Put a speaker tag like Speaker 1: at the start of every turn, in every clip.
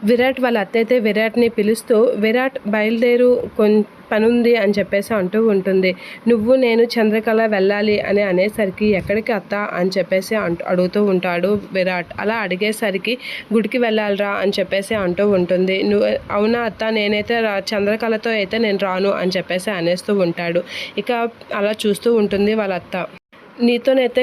Speaker 1: విరాట్ వాళ్ళ అత్త అయితే విరాట్ని పిలుస్తూ, విరాట్ బయలుదేరు పనుంది అని చెప్పేసి అంటూ ఉంటుంది. నువ్వు నేను చంద్రకళ వెళ్ళాలి అని అనేసరికి ఎక్కడికి అత్త అని చెప్పేసి అడుగుతూ ఉంటాడు విరాట్. అలా అడిగేసరికి గుడికి వెళ్ళాలిరా అని చెప్పేసి అంటూ ఉంటుంది. నువ్వు అవునా అత్త, నేనైతే చంద్రకళతో అయితే నేను రాను అని చెప్పేసి అనేస్తూ ఉంటాడు. ఇక అలా చూస్తూ ఉంటుంది వాళ్ళ అత్త. నీతోనైతే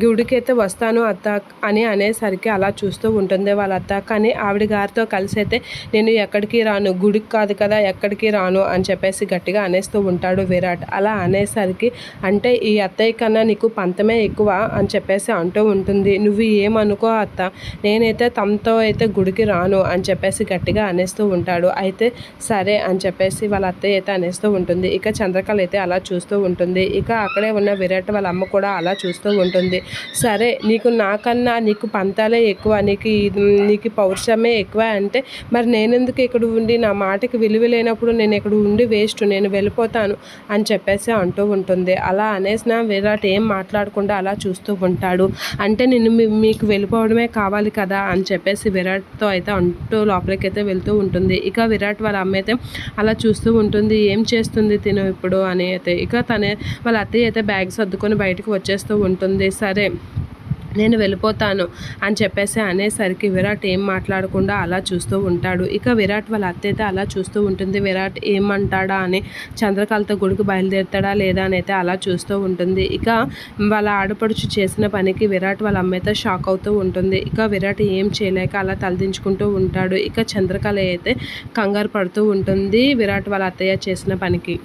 Speaker 1: గుడికైతే వస్తాను అత్త అని అనేసరికి అలా చూస్తూ ఉంటుంది వాళ్ళ అత్త. కానీ ఆవిడ గారితో కలిసి అయితే నేను ఎక్కడికి రాను, గుడికి కాదు కదా ఎక్కడికి రాను అని చెప్పేసి గట్టిగా అనేస్తూ ఉంటాడు విరాట్. అలా అనేసరికి అంటే ఈ అత్తయ్య కన్నా నీకు పంతమే ఎక్కువ అని చెప్పేసి అంటూ ఉంటుంది. నువ్వు ఏమనుకో అత్త, నేనైతే తమతో అయితే గుడికి రాను అని చెప్పేసి గట్టిగా అనేస్తూ ఉంటాడు. అయితే సరే అని చెప్పేసి వాళ్ళ అత్తయ్య అయితే అనేస్తూ ఉంటుంది. ఇక చంద్రకళ అయితే అలా చూస్తూ ఉంటుంది. ఇక అక్కడే ఉన్న విరాట్ వాళ్ళ అమ్మ కూడా అలా చూస్తూ ఉంటుంది. సరే, నాకన్నా నీకు పంతాలే ఎక్కువ, నీకు పౌరుషమే ఎక్కువ అంటే మరి నేనెందుకు ఇక్కడ ఉండి, నా మాటకి విలువ లేనప్పుడు నేను ఇక్కడ ఉండి వేస్ట్, నేను వెళ్ళిపోతాను అని చెప్పేసి అంటూ ఉంటుంది. అలా అనేసిన విరాట్ ఏం మాట్లాడకుండా అలా చూస్తూ ఉంటాడు. అంటే నేను మీకు వెళ్ళిపోవడమే కావాలి కదా అని చెప్పేసి విరాట్తో అయితే అంటూ లోపలికైతే వెళ్తూ ఉంటుంది. ఇక విరాట్ వాళ్ళ అమ్మ అయితే అలా చూస్తూ ఉంటుంది. ఏం చేస్తుంది తిను ఇప్పుడు అని అయితే. ఇక వాళ్ళ అత్తయ్య అయితే బ్యాగ్ సర్దుకొని బయటకు వచ్చేస్తూ ఉంటుంది. సరే, నేను వెళ్ళిపోతాను అని చెప్పేసి అనేసరికి విరాట్ ఏం మాట్లాడకుండా అలా చూస్తూ ఉంటాడు. ఇక విరాట్ వాళ్ళ అత్త అయితే అలా చూస్తూ ఉంటుంది. విరాట్ ఏమంటాడా అని, చంద్రకళతో గుడికి బయలుదేరుతాడా లేదా అని అయితే అలా చూస్తూ ఉంటుంది. ఇక వాళ్ళ ఆడపడుచు చేసిన పనికి విరాట్ వాళ్ళ అమ్మ అయితే షాక్ అవుతూ ఉంటుంది. ఇక విరాట్ ఏం చేయలేక అలా తలదించుకుంటూ ఉంటాడు. ఇక చంద్రకళ అయితే కంగారు పడుతూ ఉంటుంది విరాట్ వాళ్ళ అత్తయ్య చేసిన పనికి.